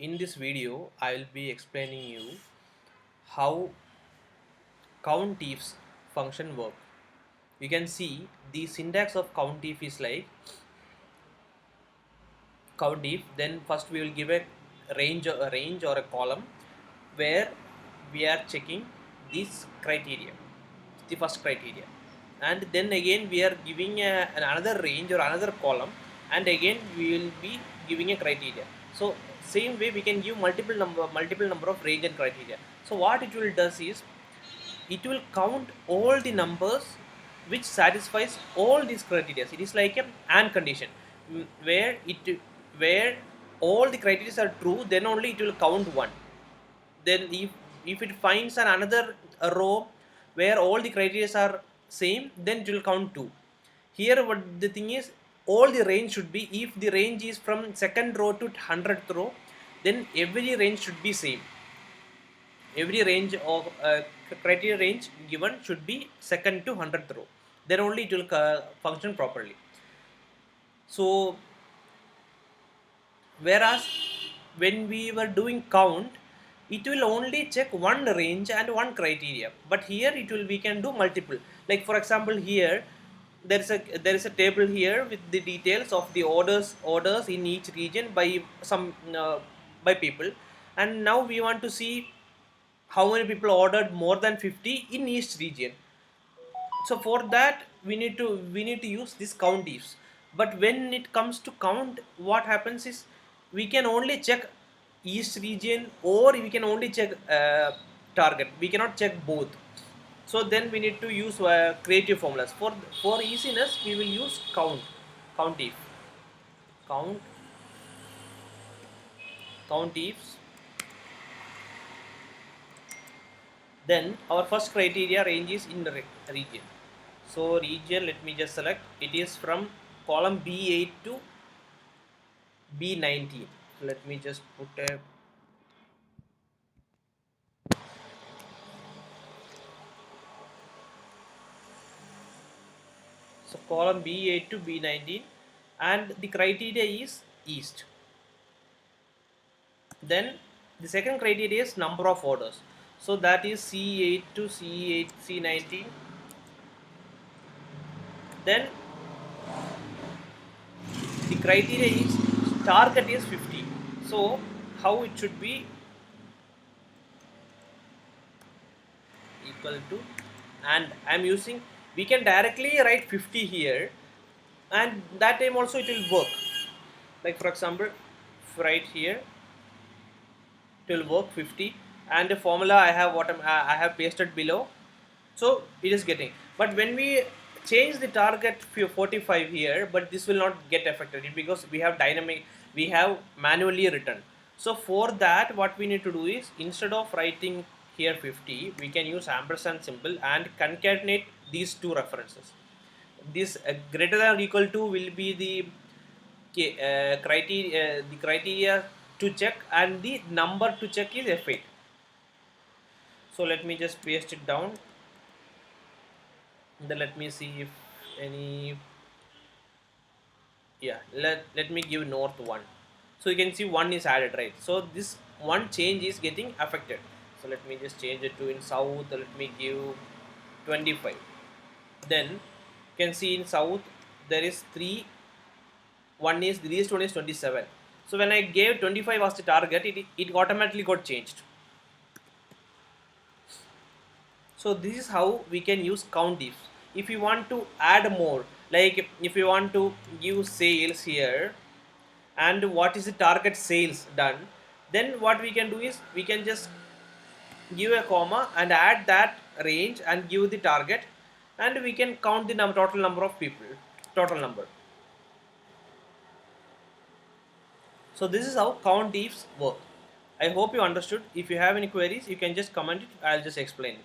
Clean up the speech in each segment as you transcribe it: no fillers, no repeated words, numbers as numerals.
In this video I will be explaining you how countifs function work. You can see the syntax of countif is like countif, then first we will give a range or a column where we are checking this criteria, the first criteria, and then again we are giving another range or another column, and again we will be giving a criteria. So same way we can give multiple number of range and criteria. So what it will does is it will count all the numbers which satisfies all these criteria. It is like a and condition, where all the criteria are true, then only it will count one. Then if it finds another row where all the criteria are same, then it will count two. Here what the thing is, all the range should be, if the range is from second row to 100th row, then every range should be same. Every range of criteria range given should be second to 100th row, then only it will function properly. So whereas when we were doing count, it will only check one range and one criteria, but here it will, we can do multiple. Like for example, here there is a table here with the details of the orders in each region by some by people, and now we want to see how many people ordered more than 50 in each region. So for that we need to use this countifs. But when it comes to count, what happens is we can only check each region, or we can only check target, we cannot check both. So then we need to use creative formulas. For easiness we will use countif count countifs. Then our first criteria range is in the region. So region, let me just select, it is from column B8 to B19. Let me just put a so column B8 to B19, and the criteria is east. Then the second criteria is number of orders, so that is C8 to C19. Then the criteria is target is 50. So how it should be, equal to, and I'm using, we can directly write 50 here, and that time also it will work. Like for example, right here it will work 50, and the formula I have I have pasted below, so it is getting. But when we change the target for 45 here, but this will not get affected because we have we have manually written. So for that what we need to do is, instead of writing here 50, we can use ampersand symbol and concatenate these two references. This greater than or equal to will be the criteria to check, and the number to check is F8. So let me just paste it down. Then let me see if any, yeah, let me give north 1. So you can see 1 is added, right? So this one change is getting affected. So let me just change it to in south, let me give 25. Then you can see in south there is 3, one is, the least one is 27. So when I gave 25 as the target, it automatically got changed. So this is how we can use countifs. If you want to add more, like if you want to give sales here, and what is the target sales done, then what we can do is we can just give a comma and add that range and give the target, and we can count the total number of people, total number. So this is how countifs work. I hope you understood. If you have any queries, you can just comment it. I'll just explain it.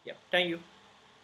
Yeah, thank you.